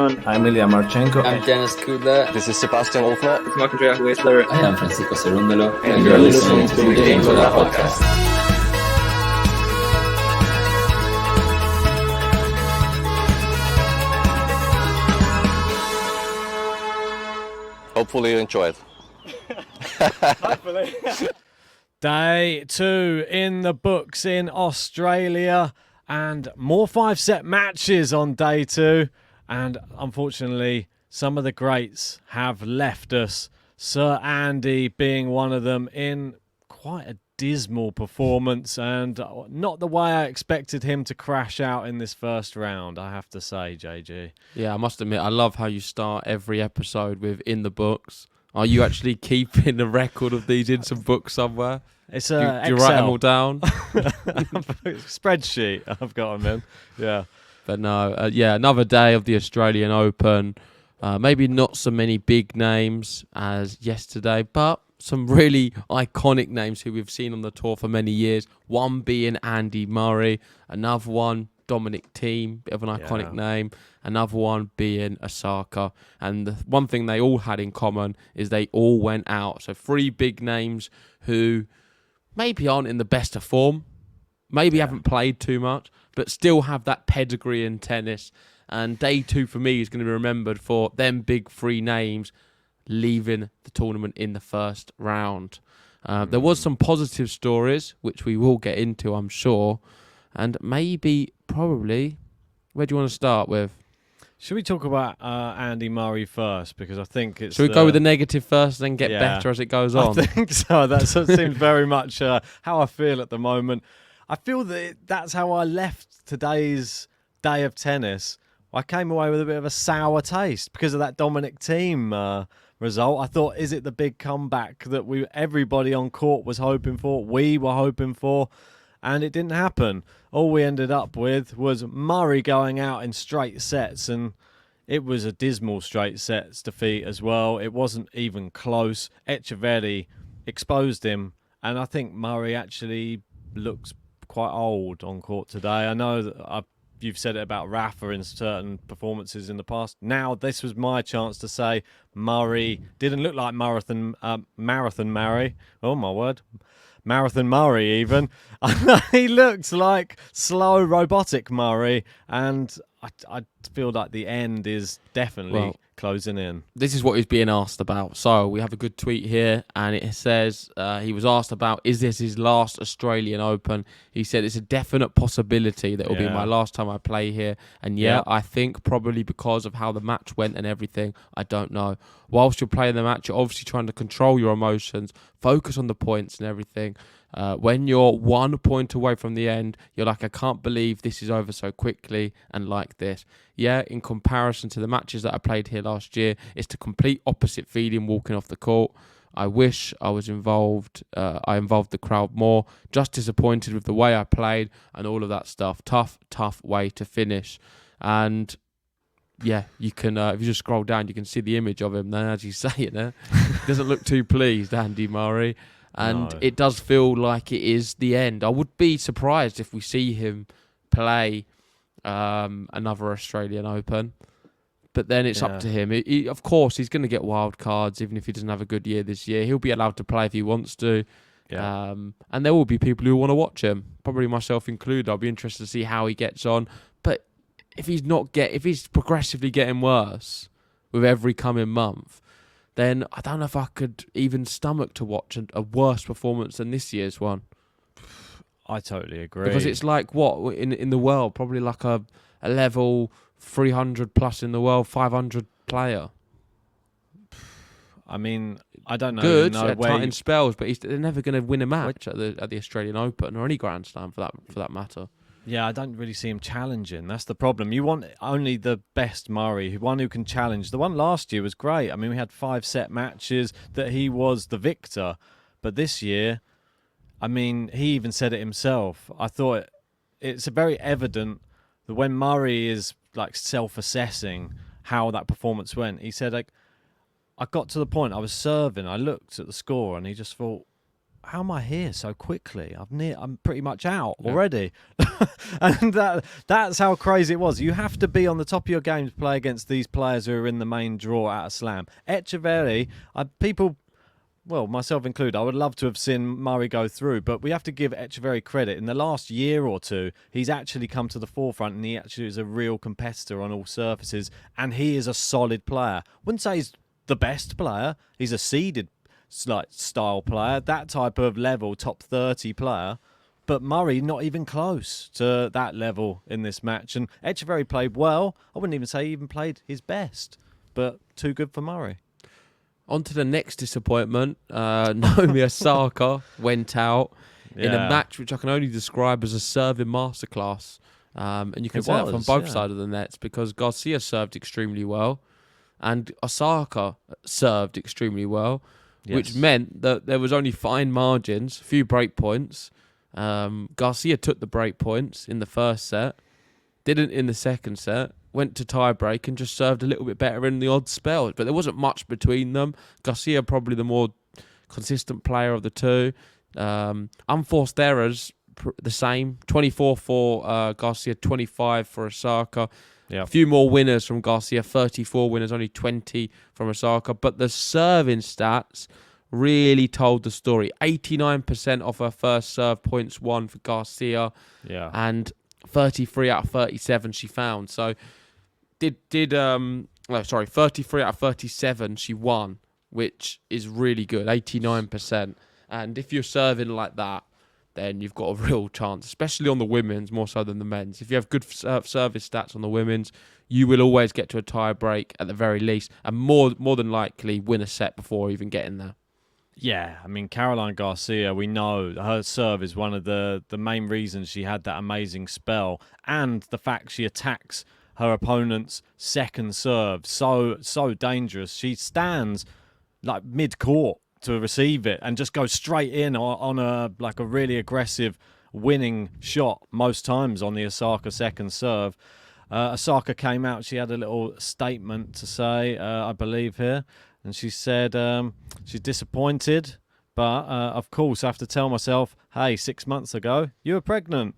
Hoffman. I'm Ilya Marchenko. I'm Dennis Kudla. This is Sebastian Olfner. It's Marc-Andreas Whistler. I am Francisco Cerundolo. And you're listening to the GTL podcast. Hopefully you enjoy it. Hopefully. Day 2 in the books in Australia, and more 5-set matches on day 2. And unfortunately, some of the greats have left us. Sir Andy being one of them, in quite a dismal performance, and not the way I expected him to crash out in this first round, I have to say, JG. Yeah, I must admit, I love how you start every episode with "in the books." Are you actually keeping a record of these in some book somewhere? It's Do you write them all down? Spreadsheet I've got them in. Yeah. But no, another day of the Australian Open. Maybe not so many big names as yesterday, but some really iconic names who we've seen on the tour for many years. One being Andy Murray, another one Dominic Thiem, bit of an iconic name, another one being Osaka. And the one thing they all had in common is they all went out. So 3 big names who maybe aren't in the best of form, maybe haven't played too much, but still have that pedigree in tennis. And day 2 for me is going to be remembered for them big 3 names leaving the tournament in the first round. There was some positive stories, which we will get into, I'm sure. And probably, where do you want to start with? Should we talk about Andy Murray first? Because I think it's... Should we go with the negative first and then get better as it goes on? I think so. That seems very much how I feel at the moment. I feel that that's how I left today's day of tennis. I came away with a bit of a sour taste because of that Dominic Thiem result. I thought, is it the big comeback that everybody on court was hoping for? We were hoping for, and it didn't happen. All we ended up with was Murray going out in straight sets, and it was a dismal straight sets defeat as well. It wasn't even close. Echeverry exposed him, and I think Murray actually looks quite old on court today. I know that you've said it about Rafa in certain performances in the past. Now this was my chance to say Murray didn't look like Marathon Murray. Oh my word. Marathon Murray even. He looks like slow robotic Murray, and I feel like the end is definitely closing in. This is what he's being asked about. So we have a good tweet here, and it says he was asked about, is this his last Australian Open? He said it's a definite possibility that it will be my last time I play here. And I think probably because of how the match went and everything, I don't know. Whilst you're playing the match, you're obviously trying to control your emotions, focus on the points and everything. When you're 1 point away from the end, you're like, I can't believe this is over so quickly and like this. Yeah, in comparison to the matches that I played here last year, it's the complete opposite feeling walking off the court. I wish I was involved. I involved the crowd more. Just disappointed with the way I played and all of that stuff. Tough way to finish. And yeah, you can, if you just scroll down, you can see the image of him. Then as you say it there, doesn't look too pleased, Andy Murray. And it does feel like it is the end. I would be surprised if we see him play another Australian Open. But then it's up to him. Of course, he's going to get wild cards, even if he doesn't have a good year this year. He'll be allowed to play if he wants to. Yeah. And there will be people who want to watch him, probably myself included. I'll be interested to see how he gets on. But if he's progressively getting worse with every coming month, then I don't know if I could even stomach to watch a worse performance than this year's one. I totally agree. Because it's like, what, in the world, probably like a level 300 plus in the world, 500 player. I mean, I don't know. Good at tight spells, but they're never going to win a match at the Australian Open or any Grand Slam for that matter. Yeah, I don't really see him challenging. That's the problem. You want only the best Murray, one who can challenge. The one last year was great. I mean, we had 5-set matches that he was the victor. But this year, I mean, he even said it himself. I thought it's very evident that when Murray is like self-assessing how that performance went, he said, like, I got to the point, I was serving, I looked at the score and he just thought, how am I here so quickly? I'm pretty much out already. And that's how crazy it was. You have to be on the top of your game to play against these players who are in the main draw at a slam. Echeverry, people, well, myself included, I would love to have seen Murray go through, but we have to give Echeverry credit. In the last year or two, he's actually come to the forefront, and he actually is a real competitor on all surfaces, and he is a solid player. Wouldn't say he's the best player. He's a seeded style player, that type of level, top 30 player. But Murray not even close to that level in this match. And Echeverry played well. I wouldn't even say he even played his best, but too good for Murray. On to the next disappointment. Naomi Osaka went out in a match which I can only describe as a serving masterclass. And you can say that from both sides of the nets, because Garcia served extremely well and Osaka served extremely well, which meant that there was only fine margins, a few break points. Garcia took the break points in the first set, didn't in the second set, went to tie break and just served a little bit better in the odd spells. But there wasn't much between them. Garcia probably the more consistent player of the two. Unforced errors, the same. 24 for Garcia, 25 for Osaka. A few more winners from Garcia, 34 winners, only 20 from Osaka. But the serving stats really told the story. 89% of her first serve points won for Garcia. And 33 out of 37 she found. So 33 out of 37 she won, which is really good, 89%. And if you're serving like that, then you've got a real chance, especially on the women's, more so than the men's. If you have good service stats on the women's, you will always get to a tie break at the very least, and more than likely win a set before even getting there. Yeah, I mean, Caroline Garcia, we know her serve is one of the main reasons she had that amazing spell, and the fact she attacks her opponent's second serve so dangerous. She stands like mid-court to receive it and just goes straight in on a really aggressive winning shot most times on the Osaka second serve. Osaka came out, she had a little statement to say, I believe here, and she said she's disappointed, but of course I have to tell myself, hey, 6 months ago you were pregnant.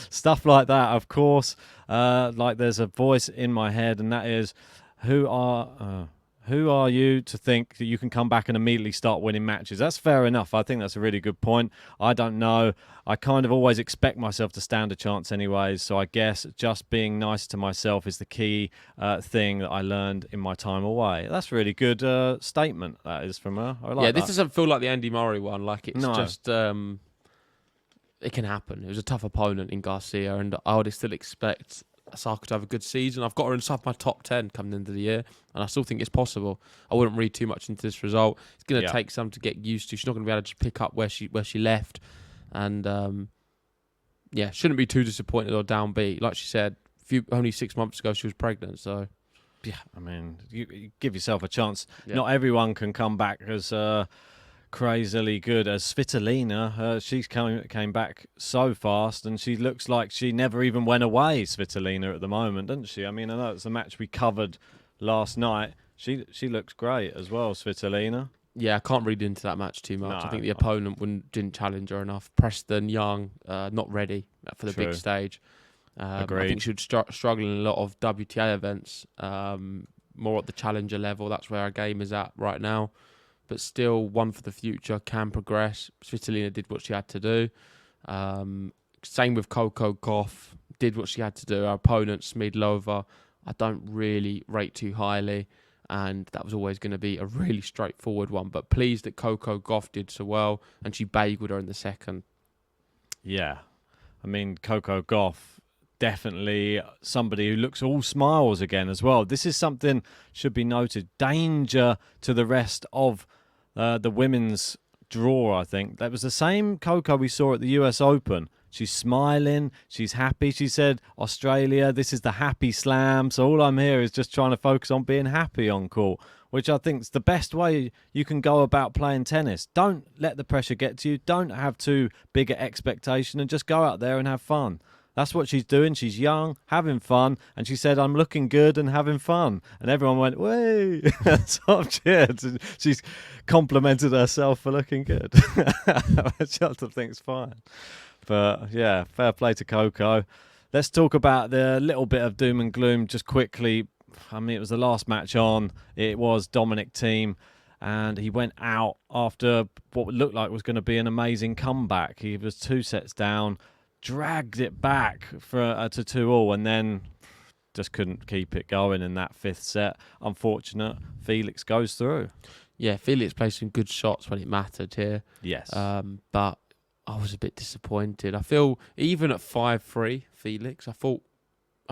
Stuff like that, of course. Like there's a voice in my head, and that is, who are you to think that you can come back and immediately start winning matches? That's fair enough. I think that's a really good point. I don't know. I kind of always expect myself to stand a chance anyways, so I guess just being nice to myself is the key thing that I learned in my time away. That's a really good statement, that is, from her. I like that. This doesn't feel like the Andy Murray one. Like, it's just... it can happen. It was a tough opponent in Garcia, and I would still expect Osaka to have a good season. I've got her inside my top 10 coming into the year, and I still think it's possible. I wouldn't read too much into this result. It's going to take some to get used to. She's not going to be able to just pick up where she left, and shouldn't be too disappointed or downbeat. Like she said, only 6 months ago she was pregnant, so yeah. I mean, you give yourself a chance. Yeah. Not everyone can come back as crazily good as Svitolina. She's came back so fast, and she looks like she never even went away, Svitolina, at the moment, doesn't she? I mean, I know it's a match we covered last night. She looks great as well, Svitolina. Yeah, I can't read into that match too much. I think the opponent didn't challenge her enough. Preston Young, not ready for the big stage. Agreed. I think she would struggle in a lot of WTA events, more at the challenger level. That's where our game is at right now. But still, one for the future, can progress. Svitolina did what she had to do. Same with Coco Gauff, did what she had to do. Our opponent, Smedlova, I don't really rate too highly, and that was always going to be a really straightforward one. But pleased that Coco Gauff did so well, and she bageled her in the second. Yeah, I mean, Coco Gauff, definitely somebody who looks all smiles again as well. This is something should be noted. Danger to the rest of the women's draw, I think. That was the same Coco we saw at the US Open. She's smiling, she's happy. She said, Australia, this is the happy slam, so all I'm here is just trying to focus on being happy on court, which I think is the best way you can go about playing tennis. Don't let the pressure get to you. Don't have too big an expectation, and just go out there and have fun. That's what she's doing. She's young, having fun, and she said, "I'm looking good and having fun." And everyone went, "Way!" Sort of cheered. And she's complimented herself for looking good, which I think is fine. But yeah, fair play to Coco. Let's talk about the little bit of doom and gloom just quickly. I mean, it was the last match on. It was Dominic Thiem, and he went out after what looked like was going to be an amazing comeback. He was 2 sets down, dragged it back for to 2-2, and then just couldn't keep it going in that 5th set. Unfortunate. Felix goes through. Yeah, Felix played some good shots when it mattered here. Yes. But I was a bit disappointed. I feel even at 5-3, Felix, I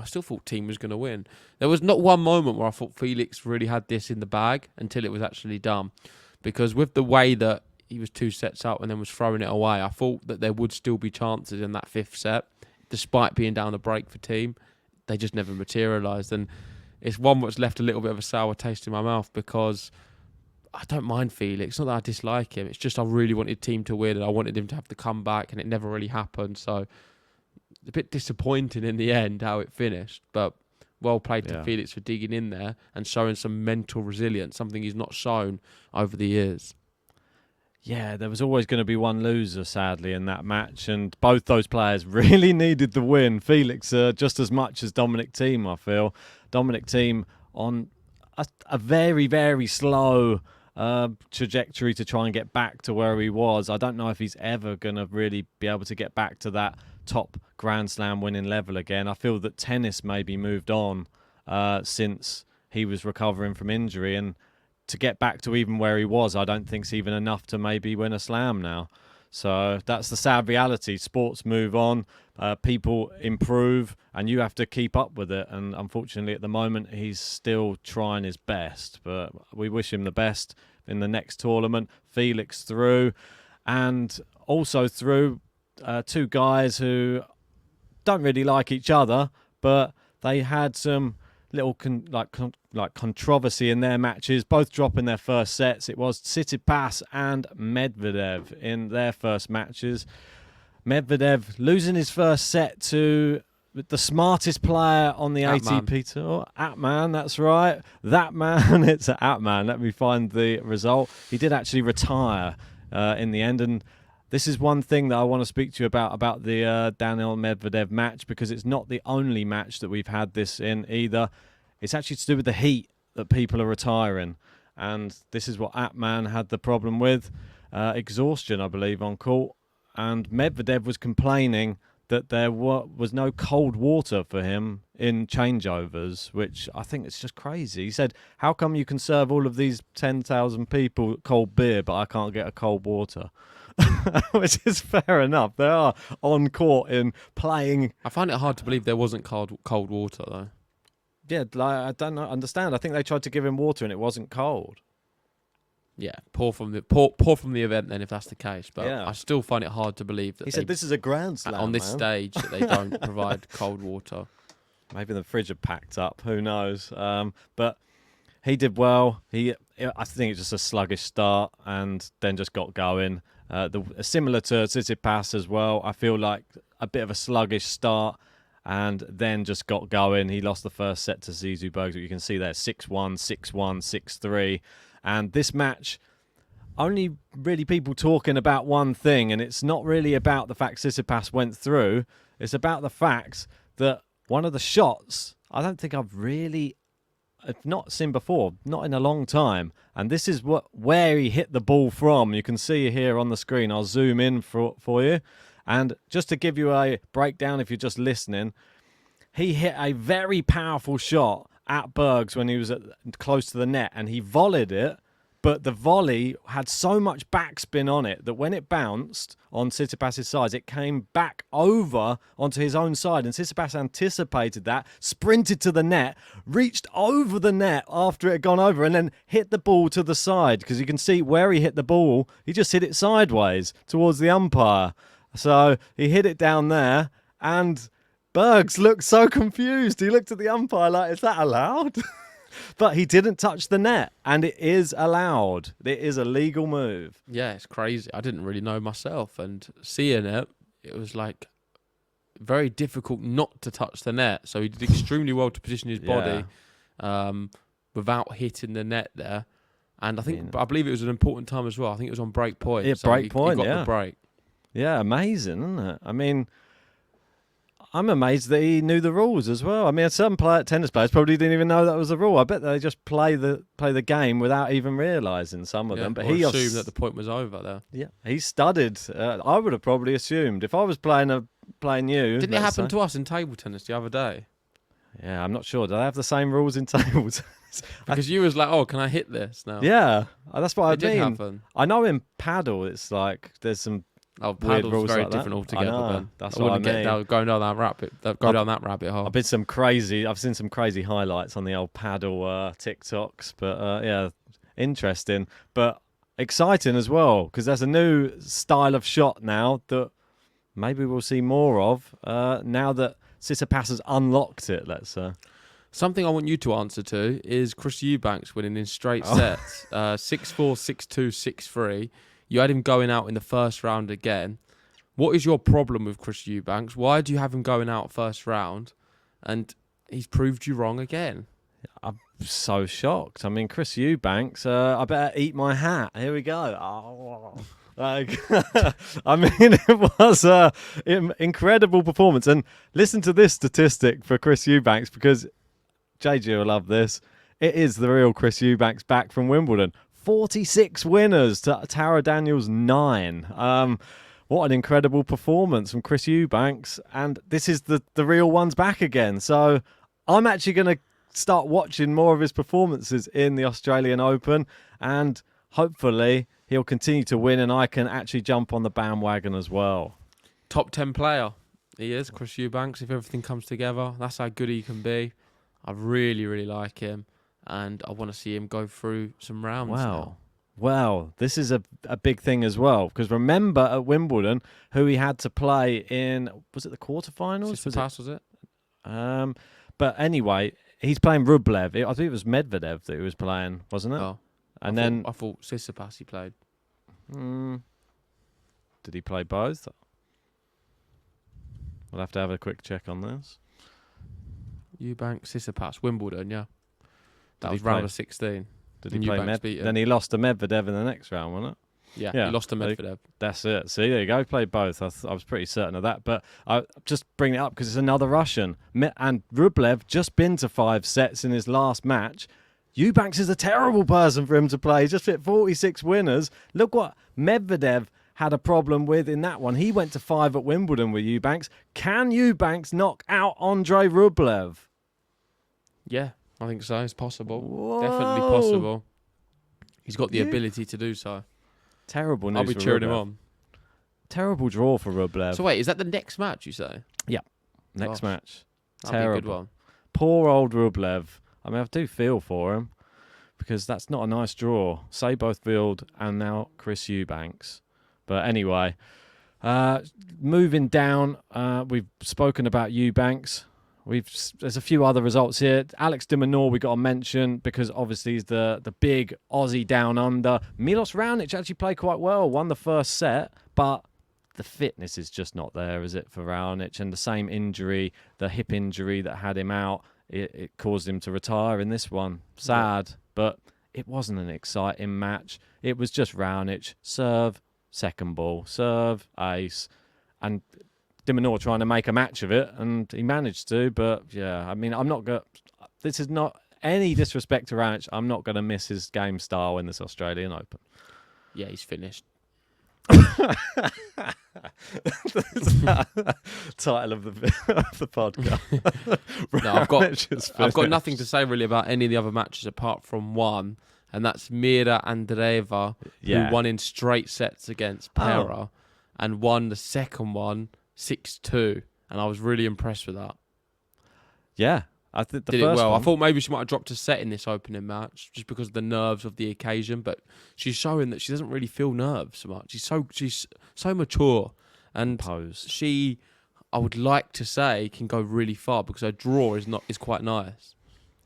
still thought Thiem was going to win. There was not one moment where I thought Felix really had this in the bag until it was actually done. Because with the way that he was 2 sets up and then was throwing it away, I thought that there would still be chances in that 5th set. Despite being down the break for Thiem, they just never materialised. And it's one that's left a little bit of a sour taste in my mouth because I don't mind Felix. It's not that I dislike him. It's just I really wanted Thiem to win and I wanted him to have the comeback, and it never really happened. So a bit disappointing in the end how it finished, but well played to Felix for digging in there and showing some mental resilience, something he's not shown over the years. Yeah, there was always going to be one loser, sadly, in that match, and both those players really needed the win. Felix just as much as Dominic Thiem, I feel. Dominic Thiem on a very, very slow trajectory to try and get back to where he was. I don't know if he's ever going to really be able to get back to that top Grand Slam winning level again. I feel that tennis maybe moved on since he was recovering from injury, and to get back to even where he was, I don't think it's even enough to maybe win a slam now. So that's the sad reality. Sports move on, people improve, and you have to keep up with it. And unfortunately, at the moment, he's still trying his best. But we wish him the best in the next tournament. Felix through, and also through 2 guys who don't really like each other, but they had some little controversy in their matches, both dropping their first sets. It was Tsitsipas and Medvedev in their first matches. Medvedev losing his first set to the smartest player on the ATP Tour. Atman, that's right. That man, it's Atman. Let me find the result. He did actually retire in the end, and this is one thing that I want to speak to you about the Daniil Medvedev match, because it's not the only match that we've had this in either. It's actually to do with the heat that people are retiring. And this is what Atman had the problem with. Exhaustion, I believe, on court. And Medvedev was complaining that there was no cold water for him in changeovers, which I think is just crazy. He said, how come you can serve all of these 10,000 people cold beer, but I can't get a cold water? Which is fair enough. They are on court in playing. I find it hard to believe there wasn't cold water, though. Yeah, I don't understand. I think they tried to give him water and it wasn't cold. Yeah, poor from the event then, if that's the case. But yeah. I still find it hard to believe that he said this is a Grand Slam on this stage that they don't provide cold water. Maybe the fridge had packed up. Who knows? But he did well. I think it's just a sluggish start and then just got going. Similar to Tsitsipas as well. I feel like a bit of a sluggish start and then just got going. He lost the first set to Zizou Bergs, but you can see there 6-1, 6-1, 6-3. And this match, only really people talking about one thing, and it's not really about the fact Tsitsipas went through. It's about the fact that one of the shots, I don't think I've not seen before, not in a long time. And this is where he hit the ball from. You can see here on the screen. I'll zoom in for you. And just to give you a breakdown, if you're just listening, he hit a very powerful shot at Bergs when he was close to the net, and he volleyed it, but the volley had so much backspin on it that when it bounced on Tsitsipas' side, it came back over onto his own side, and Tsitsipas anticipated that, sprinted to the net, reached over the net after it had gone over, and then hit the ball to the side, because you can see where he hit the ball, he just hit it sideways towards the umpire. So he hit it down there, and Bergs looked so confused. He looked at the umpire like, is that allowed? But he didn't touch the net, and it is allowed. It is a legal move. Yeah, it's crazy. I didn't really know myself, and seeing it, it was like very difficult not to touch the net. So he did extremely well to position his body without hitting the net there. And I believe it was an important time as well. I think it was on break point. Yeah, so break point, he got the break. Yeah, amazing, isn't it? I mean, I'm amazed that he knew the rules as well. I mean, some tennis players probably didn't even know that was a rule. I bet they just play the game without even realising, some of them. But he assumed that the point was over there. Yeah, he studied. I would have probably assumed if I was playing you. Didn't it happen to us in table tennis the other day? Yeah, I'm not sure. Do they have the same rules in table tennis? Because you was like, "Oh, can I hit this now?" Yeah, that's what I mean. It did happen. I know in paddle, it's like there's some. Paddle's very different altogether. Ben. That's what I mean. Go down that rabbit hole. I've seen some crazy highlights on the old paddle TikToks, but interesting, but exciting as well because there's a new style of shot now that maybe we'll see more of now that Tsitsipas has unlocked it. Let's say. Something I want you to answer to is Chris Eubanks winning in straight sets, 6-4, 6-2, 6-3. You had him going out in the first round again. What is your problem with Chris Eubanks? Why do you have him going out first round? And he's proved you wrong again. I'm so shocked. I mean, Chris Eubanks, I better eat my hat. Here we go. I mean, it was an incredible performance. And listen to this statistic for Chris Eubanks because JJ will love this. It is the real Chris Eubanks back from Wimbledon. 46 winners to Tara Daniels' 9. What an incredible performance from Chris Eubanks. And this is the real ones back again. So I'm actually going to start watching more of his performances in the Australian Open. And hopefully he'll continue to win and I can actually jump on the bandwagon as well. Top 10 player. He is, Chris Eubanks. If everything comes together, that's how good he can be. I really, really like him. And I want to see him go through some rounds now. Wow, this is a big thing as well. Because remember at Wimbledon, who he had to play in, was it the quarterfinals? Was it? But anyway, he's playing Rublev. I think it was Medvedev that he was playing, wasn't it? Oh, I thought Tsitsipas he played. Did he play both? We'll have to have a quick check on this. Eubanks, Tsitsipas, Wimbledon, yeah. That was round of 16. Did he play Then he lost to Medvedev in the next round, wasn't it? Yeah, he lost to Medvedev. That's it. See, there you go. He played both. I was pretty certain of that. But I just bring it up because it's another Russian. And Rublev just been to 5 sets in his last match. Eubanks is a terrible person for him to play. He just hit 46 winners. Look what Medvedev had a problem with in that one. He went to 5 at Wimbledon with Eubanks. Can Eubanks knock out Andrei Rublev? Yeah. I think so. It's possible. Whoa. Definitely possible. He's got the ability to do so. Terrible news. I'll be cheering him on. Terrible draw for Rublev. So wait, is that the next match you say? Yeah. Next match. That'll Terrible. Be a good one. Poor old Rublev. I mean, I do feel for him because that's not a nice draw. Seyboth and now Chris Eubanks. But anyway, moving down, we've spoken about Eubanks. There's a few other results here. Alex de Minaur we got to mention because obviously he's the big Aussie down under. Milos Raonic actually played quite well, won the first set, but the fitness is just not there, is it, for Raonic? And the same injury, the hip injury that had him out, it caused him to retire in this one. Sad, but it wasn't an exciting match. It was just Raonic, serve, second ball, serve, ace, and de Minaur trying to make a match of it, and he managed to. But yeah, I mean, I'm not going. This is not any disrespect to Raonic. I'm not going to miss his game style in this Australian Open. Yeah, he's finished. Title of the podcast. No, I've got nothing to say really about any of the other matches apart from one, and that's Mira Andreeva, who won in straight sets against Pera, and won the second one 6-2, and I was really impressed with that. Yeah, I think did it well. I thought maybe she might have dropped a set in this opening match just because of the nerves of the occasion, but she's showing that she doesn't really feel nerves so much. She's so mature, and she, I would like to say, can go really far because her draw is quite nice.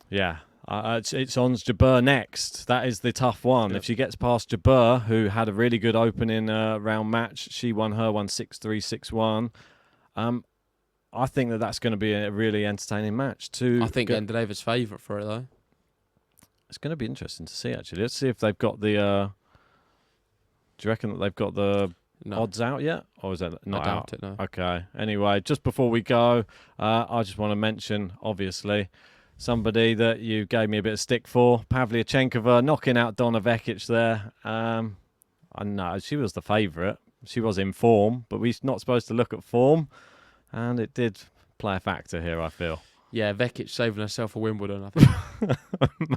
Yeah. It's on Jabeur next. That is the tough one. Yep. If she gets past Jabeur, who had a really good opening round match, she won her one 6-3, 6-1. I think that's going to be a really entertaining match. I think Medvedev's favourite for it, though. It's going to be interesting to see, actually. Let's see if they've got the... do you reckon that they've got the odds out yet? Or is that not out? I doubt it, no. Okay. Anyway, just before we go, I just want to mention, obviously, somebody that you gave me a bit of stick for, Pavlyuchenkova, knocking out Donna Vekic there. I know, she was the favourite. She was in form, but we're not supposed to look at form. And it did play a factor here, I feel. Yeah, Vekic saving herself for Wimbledon, I think.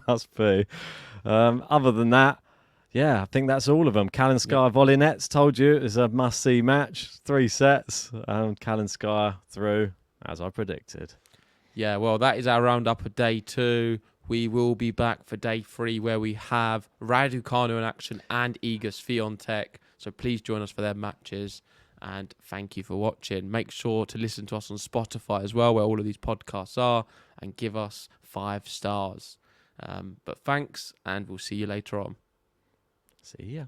Must be. Other than that, yeah, I think that's all of them. Kalinskaya Volinets, told you, is a must-see match. 3 sets. Kalinskaya through, as I predicted. Yeah, well, that is our roundup of day 2. We will be back for day 3, where we have Raducanu in action and Iga Swiatek. So please join us for their matches. And thank you for watching. Make sure to listen to us on Spotify as well, where all of these podcasts are, and give us 5 stars. But thanks, and we'll see you later on. See ya.